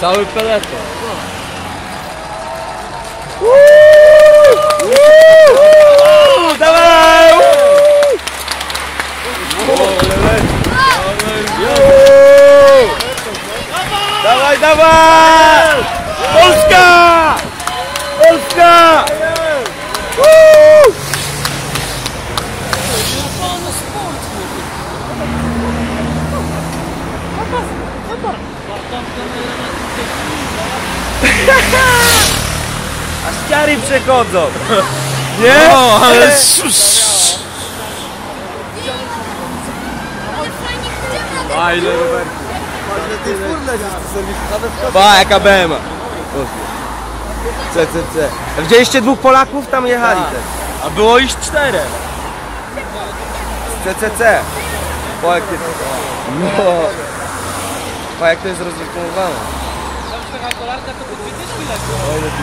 Cały peleton. Dawaj! Dawaj, dawaj! Polska! Polska! A ściary przechodzą. Nie? No, ale... A ile rowerków? Ba, jaka BMA. CCC. Widzieliście dwóch Polaków? Tam jechali też. A było ich 4. CCC. Po jak no. Po jak to jest rozreklamowane. Taka kolarka to po 2 tysiące. O ile ty